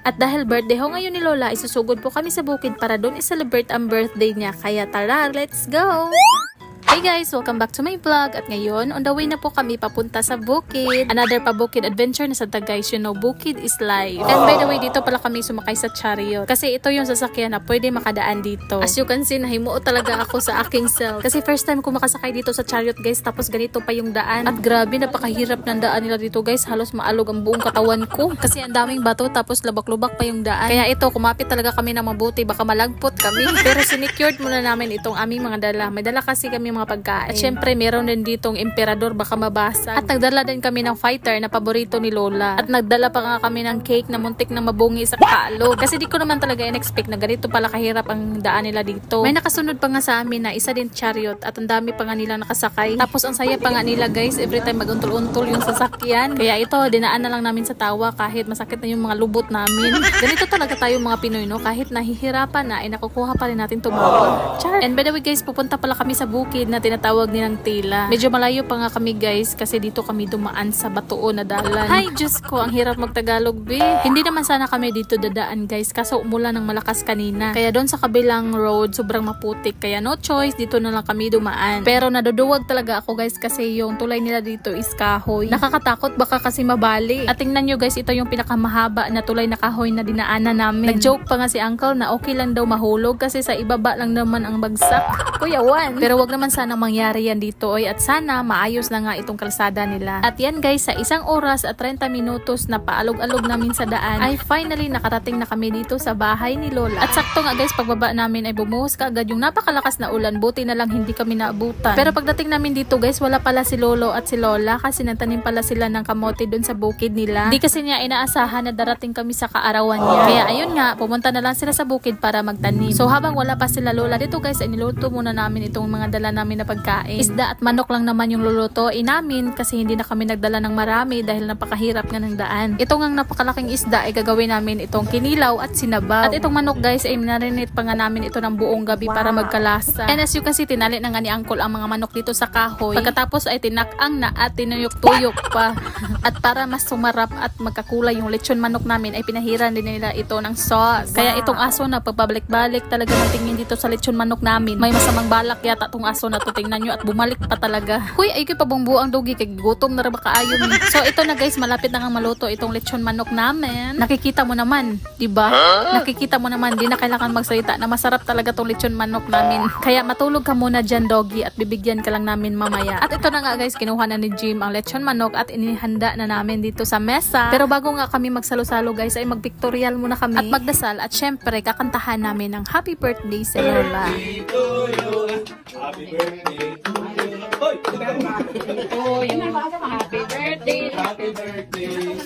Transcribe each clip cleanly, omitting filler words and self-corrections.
At dahil birthday ho ngayon ni Lola, isusugod po kami sa bukid para doon i-celebrate ang birthday niya. Kaya tara, let's go! Hey guys! Welcome back to my vlog. At ngayon, on the way na po kami papunta sa bukid. Another pa-bukid adventure na sa guys. You know, bukid is life. And by the way, dito pala kami sumakay sa chariot. Kasi ito yung sasakyan na pwede makadaan dito. As you can see, nahimuo talaga ako sa aking self. Kasi first time ko makasakay dito sa chariot guys. Tapos ganito pa yung daan. At grabe, napakahirap ng daan nila dito guys. Halos maalog ang buong katawan ko. Kasi ang daming bato tapos labak-lubak pa yung daan. Kaya ito, kumapit talaga kami ng mabuti. Baka malagpot kami. Pero sinecured muna namin itong aming mga dala. May dala kasi kami mga pagkain. At syempre, meron din ditong emperador, baka mabasag. At nagdala din kami ng fighter na paborito ni Lola. At nagdala pa nga kami ng cake na muntik na mabungi sa kaalog. Kasi di ko naman talaga in-expect na ganito pala kahirap ang daan nila dito. May nakasunod pa nga sa amin na isa din chariot at ang dami pa nga nila nakasakay. Tapos ang saya pa nga nila guys, every time mag-untol-untol yung sasakyan. Kaya ito, dinaan na lang namin sa tawa kahit masakit na yung mga lubot namin. Ganito talaga tayo mga Pinoy, no? Kahit nahihirapan na, ay nakukuha pa rin natin tumawa. Char! And by the way guys, pupunta pala kami sa bukid na tinatawag nilang Tila. Medyo malayo pa nga kami guys kasi dito kami dumaan sa batuon na dalan. Ay, Diyos ko, ang hirap magtagalog be. Hindi naman sana kami dito dadaan guys kaso umulan ng malakas kanina. Kaya doon sa kabilang road, sobrang maputik. Kaya no choice, dito na lang kami dumaan. Pero naduduwag talaga ako guys kasi yung tulay nila dito is kahoy. Nakakatakot baka kasi mabali. At tingnan nyo guys, ito yung pinakamahaba na tulay na kahoy na dinaanan namin. Nag-joke pa nga si uncle na okay lang daw mahulog kasi sa ibaba lang naman ang bagsak. Kuya Juan. Pero wag naman sana mangyari yan dito oy at sana maayos na nga itong kalsada nila. At yan guys, sa 1 oras at 30 minutos na paalog-alog namin sa daan ay finally nakarating na kami dito sa bahay ni Lola. At sakto nga guys, pagbaba namin ay bumuhos kaagad yung napakalakas na ulan. Buti na lang hindi kami naabutan. Pero pagdating namin dito guys, wala pala si Lolo at si Lola kasi nagtanim pala sila ng kamote dun sa bukid nila. Di kasi niya inaasahan na darating kami sa kaarawan niya. Kaya ayun nga, pumunta na lang sila sa bukid para magtanim. So habang wala pa sila Lola dito guys, ay niluto muna namin itong mga dala namin na pagkain. Isda at manok lang naman yung lulutuin namin kasi hindi na kami nagdala ng marami dahil napakahirap nga ng daan. Ito ngang napakalaking isda ay gagawin namin itong kinilaw at sinabaw. At itong manok guys ay minarinate pa nga namin ito ng buong gabi para magkalasa. And as you can see, tinali na nga ni Uncle ang mga manok dito sa kahoy. Pagkatapos ay tinakang na at tinuyok-tuyok pa. At para mas sumarap at magkakulay yung lechon manok namin ay pinahiran din nila ito ng sauce. Kaya itong aso na pagpabalik-balik talaga ng tingin dito sa lechon manok namin. May masamang balak yata itong aso na to, tingnan nyo, at bumalik pa talaga. Huy, ay kayo pabungbu ang dugi kay gutom na raba kaayon. So ito na guys, malapit na nga maluto itong lechon manok namin. Nakikita mo naman, 'di ba? Nakikita mo naman, di na kailangan magsalita na masarap talaga tong lechon manok namin. Kaya matulog ka muna diyan doggy at bibigyan ka lang namin mamaya. At ito na nga guys, kinuha na ni Jim ang lechon manok at inihanda na namin dito sa mesa. Pero bago nga kami magsalo-salo guys, ay mag-pictorial muna kami at magdasal at syempre kakantahan namin ng happy birthday sa Lola. Happy birthday to you. Happy birthday. Happy birthday.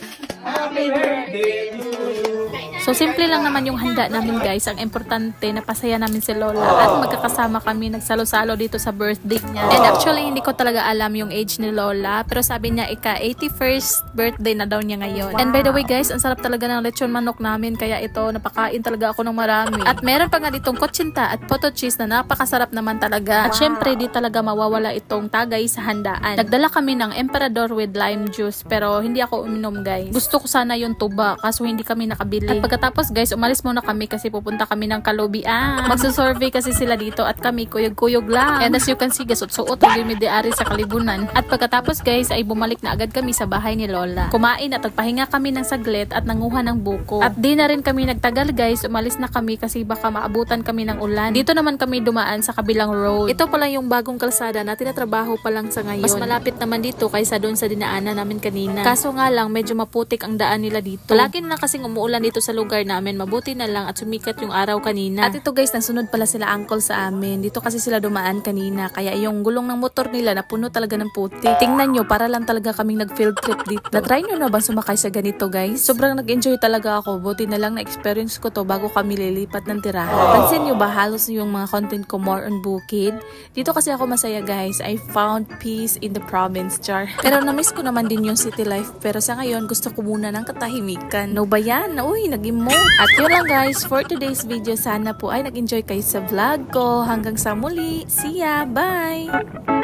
Happy birthday to you. So simple lang naman yung handa namin guys. Ang importante na pasaya namin si Lola at magkakasama kami nagsalo-salo dito sa birthday niya. And actually hindi ko talaga alam yung age ni Lola, pero sabi niya ika-81st birthday na daw niya ngayon. And by the way guys, ang sarap talaga ng lechon manok namin, kaya ito napakain talaga ako ng marami. At meron pa nga ditong kutsinta at photo cheese na napakasarap naman talaga. At syempre di talaga mawawala itong tagay sa handaan. Nagdala kami ng emperador with lime juice pero hindi ako uminom guys. Gusto ko sana yung tuba kaso hindi kami nakabili. At pagkatapos guys, umalis muna kami kasi pupunta kami ng Kalubian. Magsusurvey kasi sila dito at kami kuyog-kuyog lang. And as you can see, gasot-suot ang lumidari sa kalibunan. At pagkatapos guys, ay bumalik na agad kami sa bahay ni Lola. Kumain at nagpahinga kami ng saglit at nanguha ng buko. At di na rin kami nagtagal guys, umalis na kami kasi baka maabutan kami ng ulan. Dito naman kami dumaan sa kabilang road. Ito pala yung bagong kalsada na tinatrabaho pa lang sa ngayon. Mas malapit naman dito kaysa doon sa dinaanan namin kanina. Kaso nga lang, medyo maputik ang daan nila dito. Lagi na kasing umuulan dito sa lugar namin, mabuti na lang at sumikat yung araw kanina. At ito guys, nasunod pala sila uncle sa amin. Dito kasi sila dumaan kanina, kaya yung gulong ng motor nila napuno talaga ng puti. Tingnan nyo, para lang talaga kaming nag-field trip dito. Na-try nyo na ba sumakay sa ganito guys? Sobrang nag-enjoy talaga ako. Buti na lang na-experience ko to bago kami lilipat ng tirahan. Pansin nyo ba, halos yung mga content ko more on bukid? Dito kasi ako masaya guys. I found peace in the province, char. Pero na-miss ko naman din yung city life. Pero sa ngayon, gusto ko muna ng katahimikan. No ba yan? Uy, nag-emote. At yun lang guys, for today's video, sana po ay nag-enjoy kayo sa vlog ko. Hanggang sa muli. See ya! Bye!